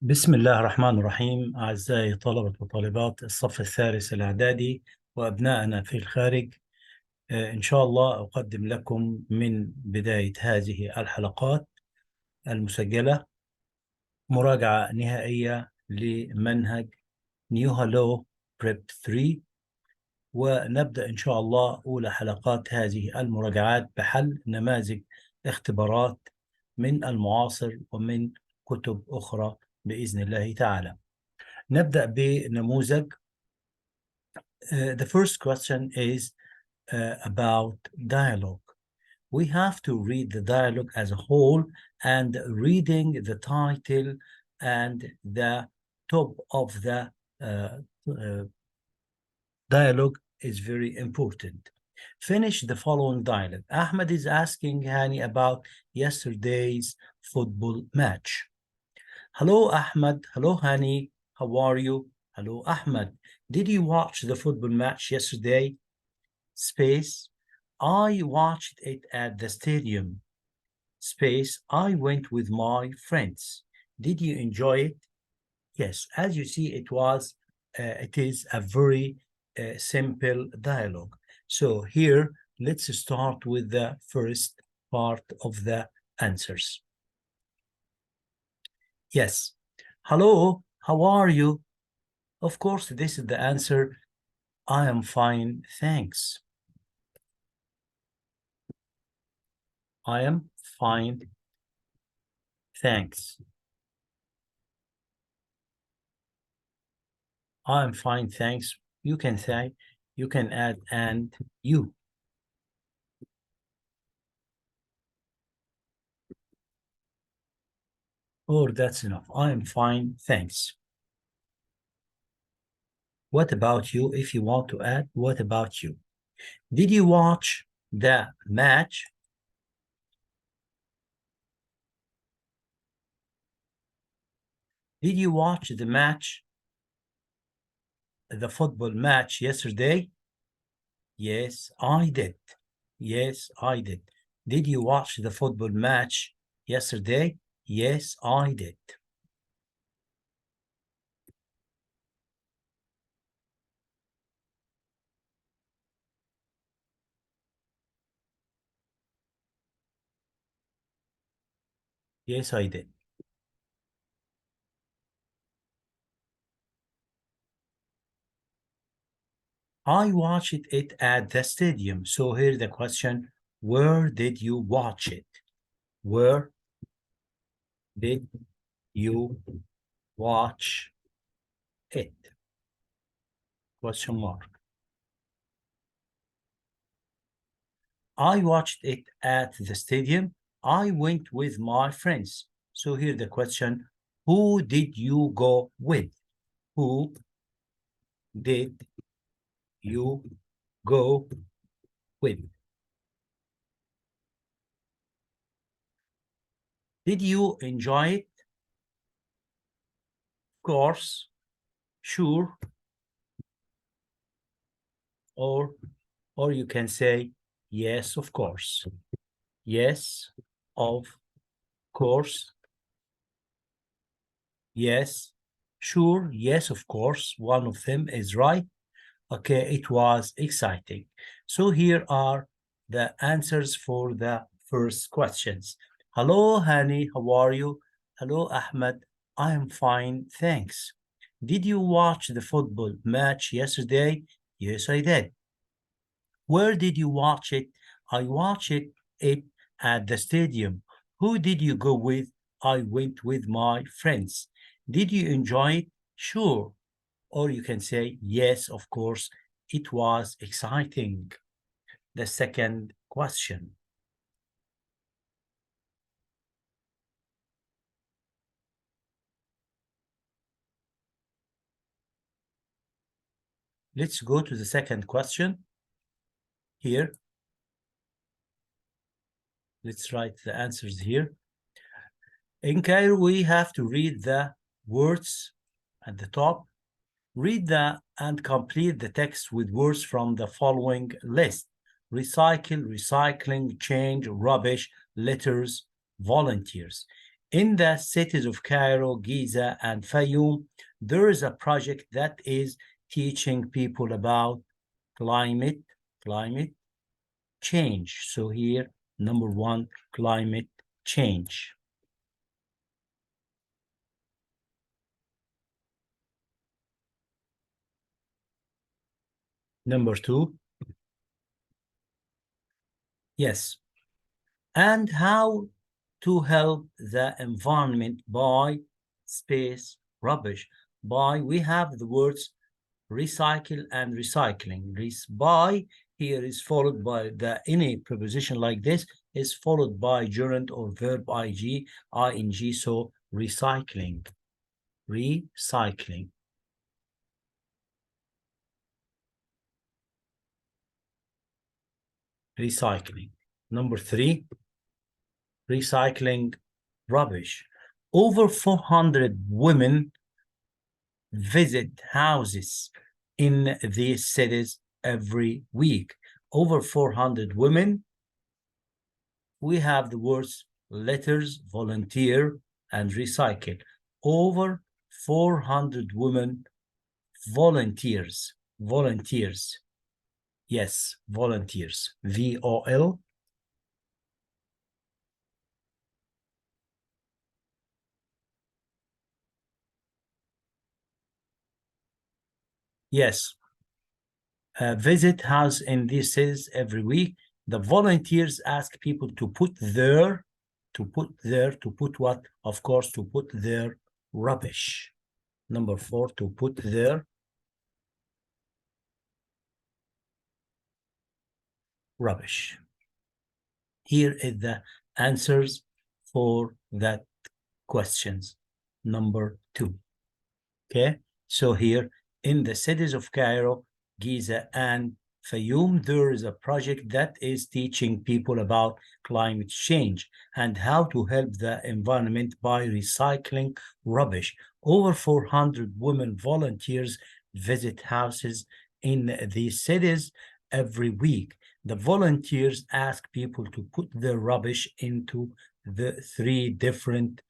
بسم الله الرحمن الرحيم. أعزائي طلبة وطالبات الصف الثالث الإعدادي وأبنائنا في الخارج، إن شاء الله أقدم لكم من بداية هذه الحلقات المسجلة مراجعة نهائية لمنهج New Hello Prep 3، ونبدأ إن شاء الله أولى حلقات هذه المراجعات بحل نماذج اختبارات من المعاصر ومن كتب أخرى بإذن الله تعالى. نبدأ بنموذج. The first question is about dialogue. We have to read the dialogue as a whole, and reading the title and the top of the dialogue is very important. Finish the following dialogue. Ahmed is asking Hani about yesterday's football match. Hello, Ahmed. Hello, Hani. How are you? Hello, Ahmed. Did you watch the football match yesterday? Space. I watched it at the stadium. Space. I went with my friends. Did you enjoy it? Yes. As you see, it is a very simple dialogue. So here, let's start with the first part of the answers. Yes. Hello, how are you? Of course, this is the answer. I am fine, thanks. I am fine, thanks. I am fine, thanks. You can add and you. Or that's enough. I am fine, thanks. What about you? If you want to add, what about you? Did you watch the match? Did you watch the match, the football match yesterday? Yes, I did. Yes, I did. Did you watch the football match yesterday? Yes, I did. Yes, I did. I watched it at the stadium. So here's the question. Where did you watch it? Where did you watch it? Question mark. I watched it at the stadium. I went with my friends. So here's the question. Who did you go with? Who did you go with? Did you enjoy it? Of course, sure, or you can say yes, of course. Yes, of course. Yes, sure, yes, of course. One of them is right. Okay, it was exciting. So here are the answers for the first questions. Hello, Hani, how are you? Hello, Ahmed. I am fine, thanks. Did you watch the football match yesterday? Yes, I did. Where did you watch it? I watched it at the stadium. Who did you go with? I went with my friends. Did you enjoy it? Sure. Or you can say, yes, of course, it was exciting. The second question. Let's go to the second question. Here. Let's write the answers here. In Cairo, we have to read the words at the top. Read and complete the text with words from the following list. Recycle, recycling, change, rubbish, letters, volunteers. In the cities of Cairo, Giza, and Fayoum, there is a project that is teaching people about climate change. So here, number one, climate change. Number two, yes, and how to help the environment by space rubbish. By, we have the words recycle and recycling. By here is followed by the any preposition like this is followed by gerund or verb ing, so recycling. Recycling. Number three, recycling rubbish. Over 400 women visit houses in these cities every week. Over 400 women. We have the words letters, volunteer, and recycle. Over 400 women volunteers. Yes, volunteers. VOL. Yes. Visit house in these cities every week. The volunteers ask people to put what? Of course, to put their rubbish. Number four, to put their rubbish. Here is the answers for that questions. Number two. Okay, so here in the cities of Cairo, Giza, and Fayoum, there is a project that is teaching people about climate change and how to help the environment by recycling rubbish. Over 400 women volunteers visit houses in these cities every week. The volunteers ask people to put their rubbish into the 3 different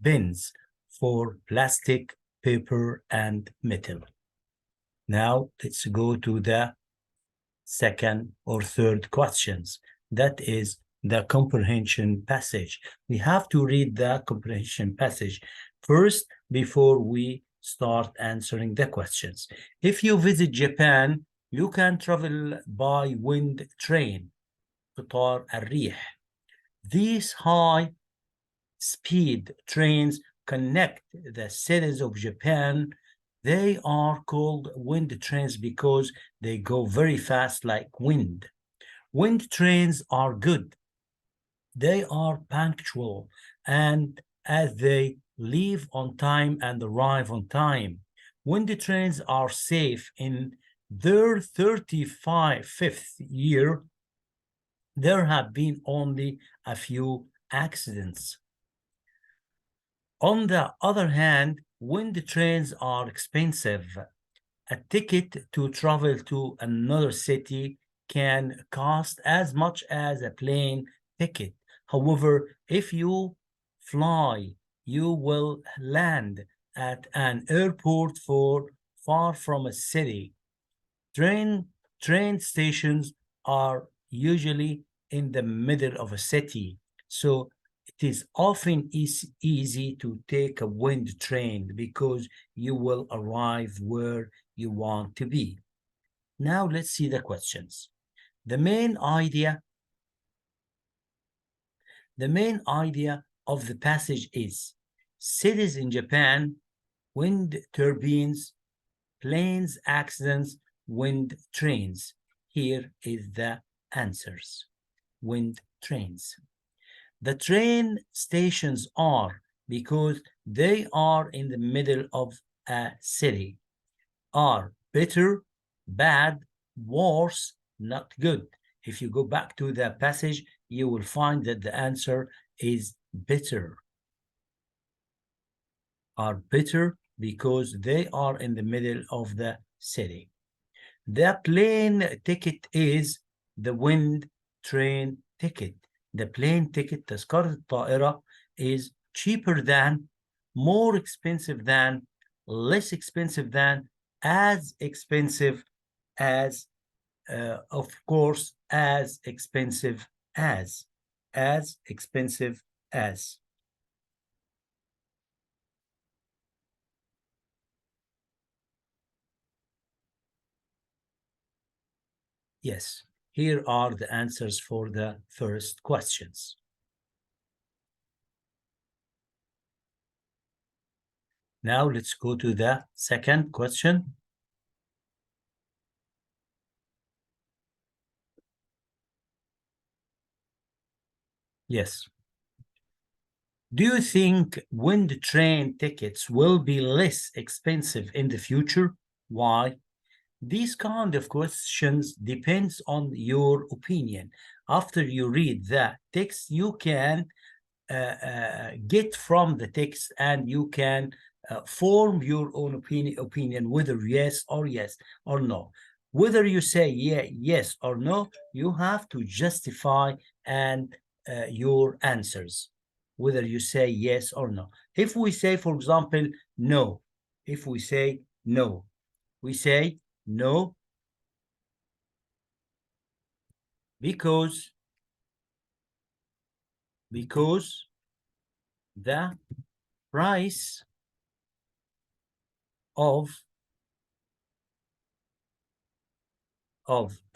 bins for plastic, paper, and metal. Now let's go to the second or third questions. That is the comprehension passage. We have to read the comprehension passage first before we start answering the questions. If you visit Japan, you can travel by wind train, قطار الريح. These high-speed trains connect the cities of Japan. They are called wind trains because they go very fast like wind. Wind trains are good. They are punctual, and as they leave on time and arrive on time. Wind trains are safe. In their 35th year, there have been only a few accidents. On the other hand, wind trains are expensive. A ticket to travel to another city can cost as much as a plane ticket. However, if you fly, you will land at an airport far from a city. Train stations are usually in the middle of a city, so it is often easy to take a wind train because you will arrive where you want to be. Now let's see the questions. The main idea of the passage is cities in Japan, wind turbines, planes accidents, wind trains. Here is the answers. Wind trains. The train stations are because they are in the middle of a city. Are better, bad, worse, not good. If you go back to the passage, you will find that the answer is better. Are better because they are in the middle of the city. The plane ticket is the wind train ticket. The plane ticket, تذكرة الطائرة, is cheaper than, more expensive than, less expensive than, as expensive as, of course, as expensive as expensive as. Yes, here are the answers for the first questions. Now let's go to the second question. Yes. Do you think when the train tickets will be less expensive in the future? Why? These kind of questions depends on your opinion. After you read the text, you can get from the text and you can form your own opinion whether yes or no. Whether you say yes or no, you have to justify and your answers, whether you say yes or no. If we say, for example, no, if we say no, we say no because the price of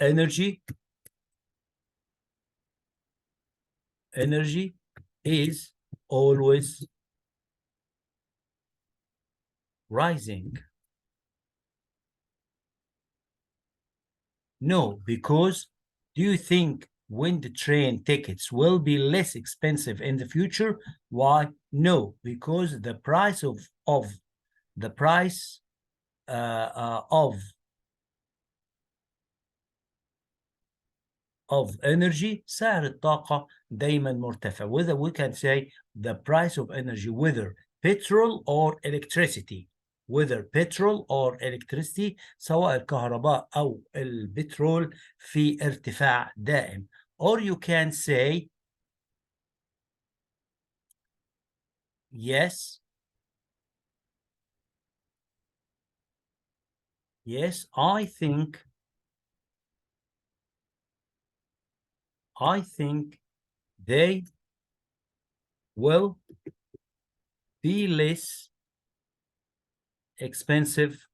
energy is always rising. No, because do you think when the train tickets will be less expensive in the future? Why? No, because the price of energy، سعر الطاقة دايما مرتفع. Whether we can say the price of energy, whether petrol or electricity، whether petrol or electricity، سواء الكهرباء أو البترول في ارتفاع دائم. Or you can say yes, I think they will be less expensive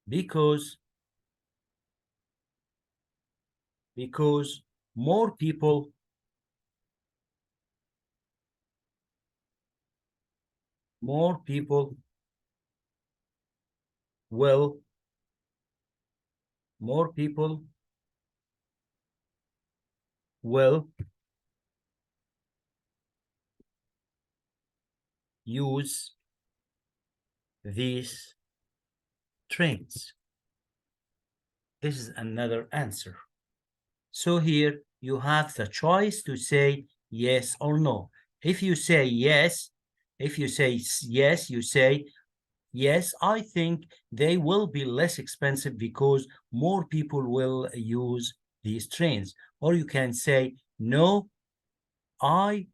because more people will use these trains. This is another answer. So here you have the choice to say yes or no. If you say yes, you say yes, I think they will be less expensive because more people will use these trains. Or you can say no, I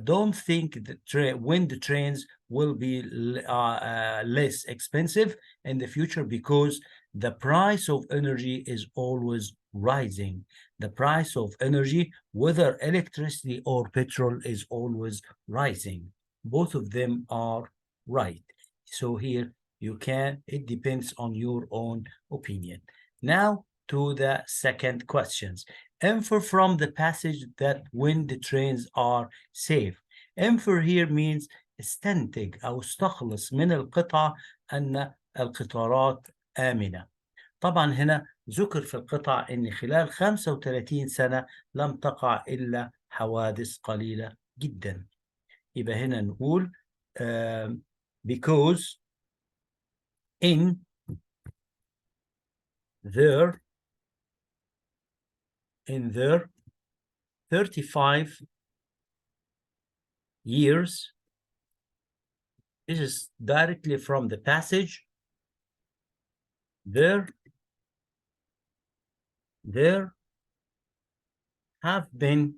don't think that when the trains will be less expensive in the future because the price of energy is always rising. The price of energy, whether electricity or petrol, is always rising. Both of them are right. So here you can, it depends on your own opinion. Now to the second questions. Infer from the passage that when the trains are safe. Infer here means استنتج أو استخلص من القطعة أن القطارات آمنة. طبعا هنا ذكر في القطع أن خلال 35 سنة لم تقع إلا حوادث قليلة جدا. يبقى هنا نقول because in their 35 years, this is directly from the passage, there have been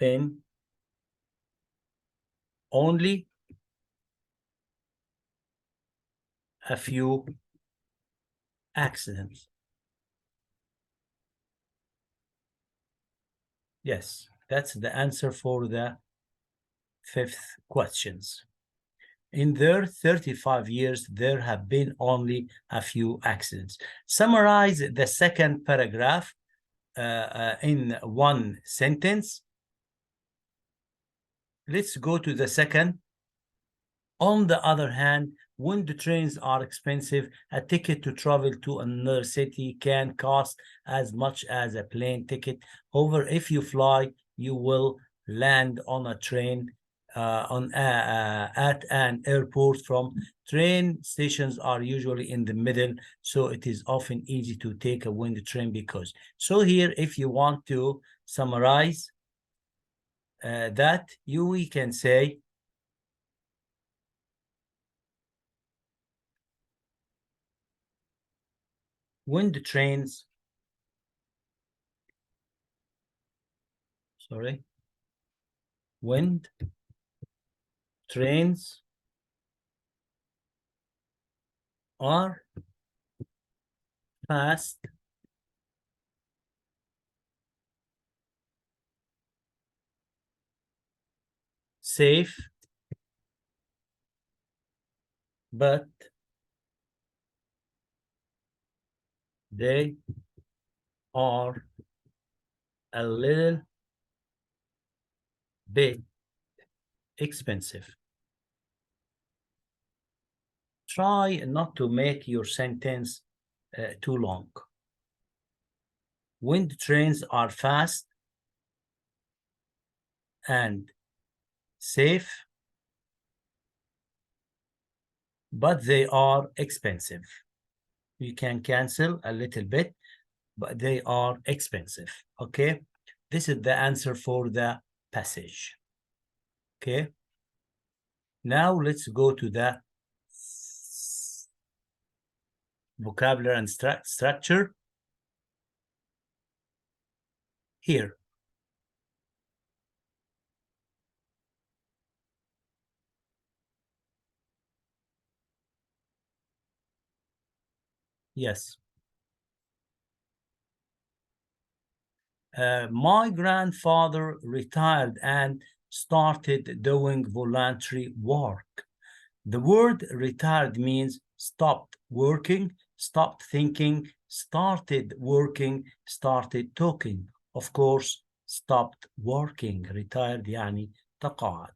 in only a few accidents. Yes, that's the answer for the fifth questions. In their 35 years, there have been only a few accidents. Summarize the second paragraph in one sentence. Let's go to the second. On the other hand, when the trains are expensive, a ticket to travel to another city can cost as much as a plane ticket. However, if you fly, you will land on a train at an airport. From train stations are usually in the middle, so it is often easy to take a wind train because. So here, if you want to summarize that, we can say wind trains, wind trains are fast, safe, but they are a little bit expensive. Try not to make your sentence too long. Wind trains are fast and safe, but they are expensive. You can cancel a little bit, but they are expensive. Okay, this is the answer for the passage. Okay, now let's go to the vocabulary and structure. Here, yes. My grandfather retired and started doing voluntary work. The word retired means stopped working, stopped thinking, started working, started talking. Of course, stopped working. Retired يعني تقاعد.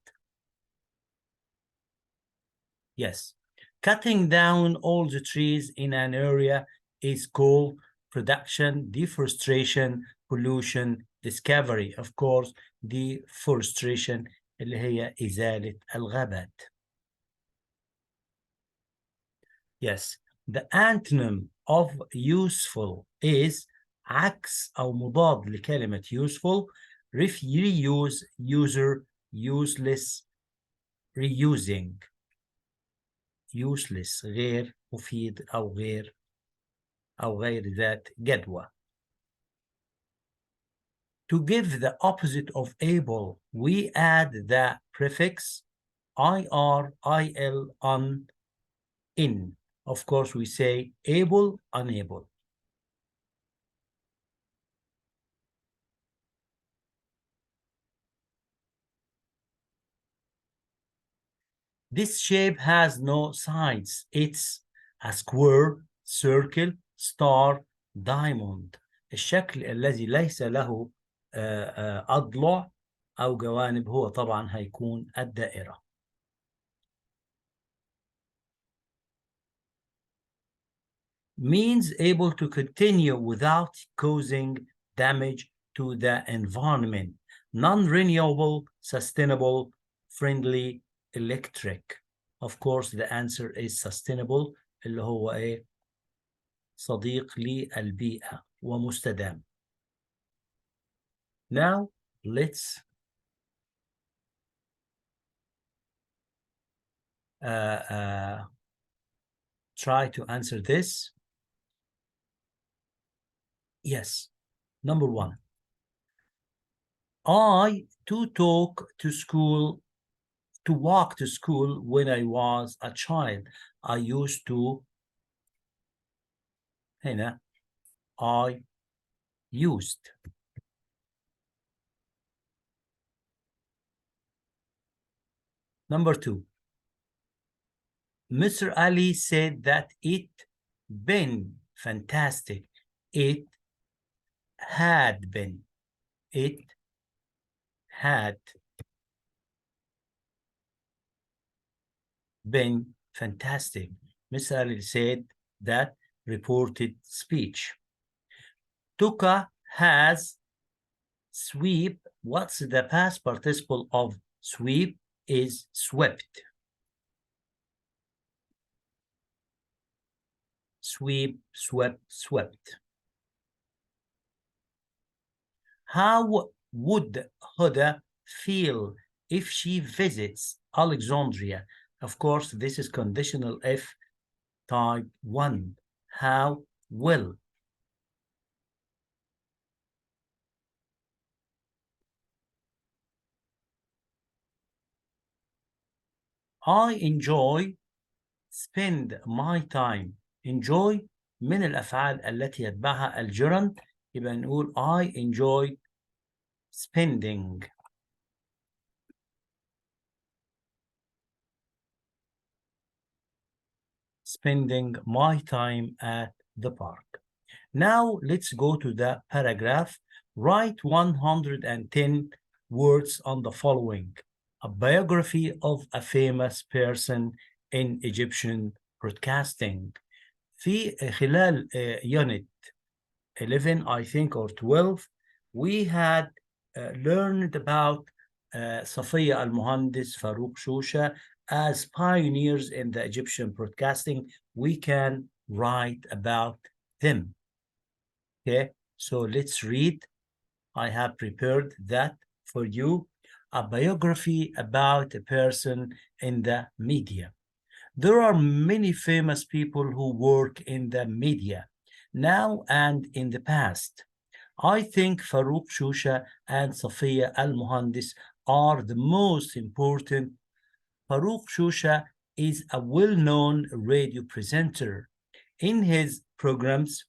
Yes. Cutting down all the trees in an area is called production, deforestation, pollution, discovery. Of course, deforestation اللي هي إزالة الغابات. Yes, the antonym of useful is عكس أو مضاد لكلمة useful. Reuse, user, useless, reusing. useless غير مفيد أو غير ذات جدوى. To give the opposite of able, we add the prefix ir, il, on, in. Of course, we say able, unable. This shape has no sides. It's a square, circle, star, diamond. الشكل الذي ليس له أضلع أو جوانب هو طبعا هيكون الدائرة. Means able to continue without causing damage to the environment. Non-renewable, sustainable, friendly, electric. Of course, the answer is sustainable اللي هو إيه؟ صديق للبيئة ومستدام. Now, let's try to answer this. Yes, number one. I to talk to school, to walk to school when I was a child. I used to, هنا I used. Number 2. Mr. Ali said that it been fantastic. It had been. It had been fantastic. Mr. Ali said that reported speech. Tuka has sweep. What's the past participle of sweep? Is swept. Sweep, swept, swept. How would Huda feel if she visits Alexandria? Of course, this is conditional if type 1. How will? I enjoy spend my time. Enjoy من الأفعال التي يتبعها الجرند، يبقى نقول I enjoy spending. Spending my time at the park. Now let's go to the paragraph. Write 110 words on the following. A biography of a famous person in Egyptian broadcasting. في خلال unit 11 I think or 12 we had learned about صفية المهندس, فاروق شوشة as pioneers in the Egyptian broadcasting. We can write about them. Okay, so let's read. I have prepared that for you. A biography about a person in the media. There are many famous people who work in the media now and in the past. I think Farouk Shusha and Safiya Al-Muhandis are the most important. Farouk Shusha is a well-known radio presenter. In his programs,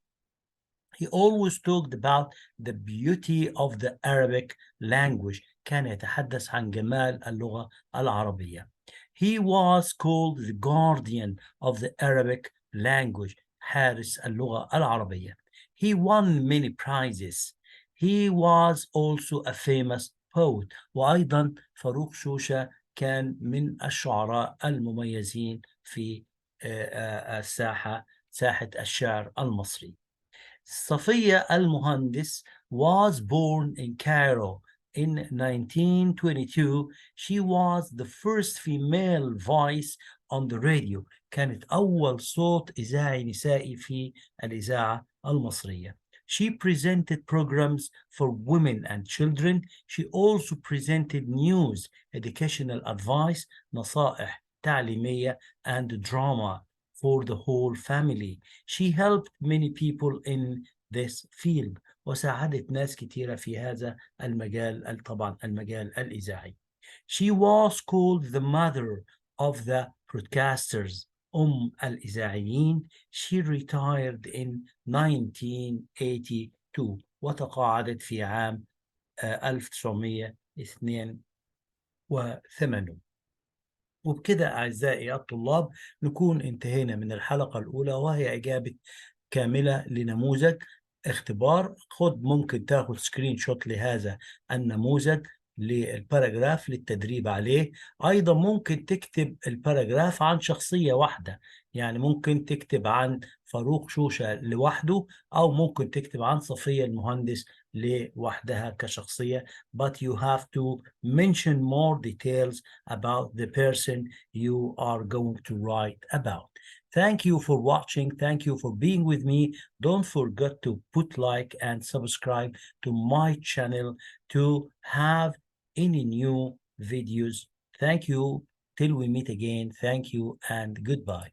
he always talked about the beauty of the Arabic language. كان يتحدث عن جمال اللغة العربية. He was called the guardian of the Arabic language. حارس اللغة العربية. He won many prizes. He was also a famous poet. وأيضا فاروق شوشة كان من الشعراء المميزين في ساحة الشعر المصري. Safiya Al-Muhandis was born in Cairo in 1922. She was the first female voice on the radio. كانت أول صوت إذاعي نسائي في الإذاعة المصرية. She presented programs for women and children. She also presented news, educational advice, نصائح تعليمية, and drama for the whole family. She helped many people in this field. وساعدت ناس كتيرة في هذا المجال، طبعا المجال الإذاعي. She was called the mother of the broadcasters. الإذاعيين. She retired in 1982 وتقاعدت في عام 1982. وبكده أعزائي الطلاب نكون انتهينا من الحلقة الأولى، وهي إجابة كاملة لنموذج اختبار. ممكن تاخد سكرين شوت لهذا النموذج للباراجراف للتدريب عليه. أيضا ممكن تكتب الباراجراف عن شخصية واحدة، يعني ممكن تكتب عن فاروق شوشة لوحده، أو ممكن تكتب عن صفية المهندس لوحدها كشخصية. But you have to mention more details about the person you are going to write about. Thank you for watching. Thank you for being with me. Don't forget to put like and subscribe to my channel to have any new videos. Thank you. Till we meet again. Thank you and goodbye.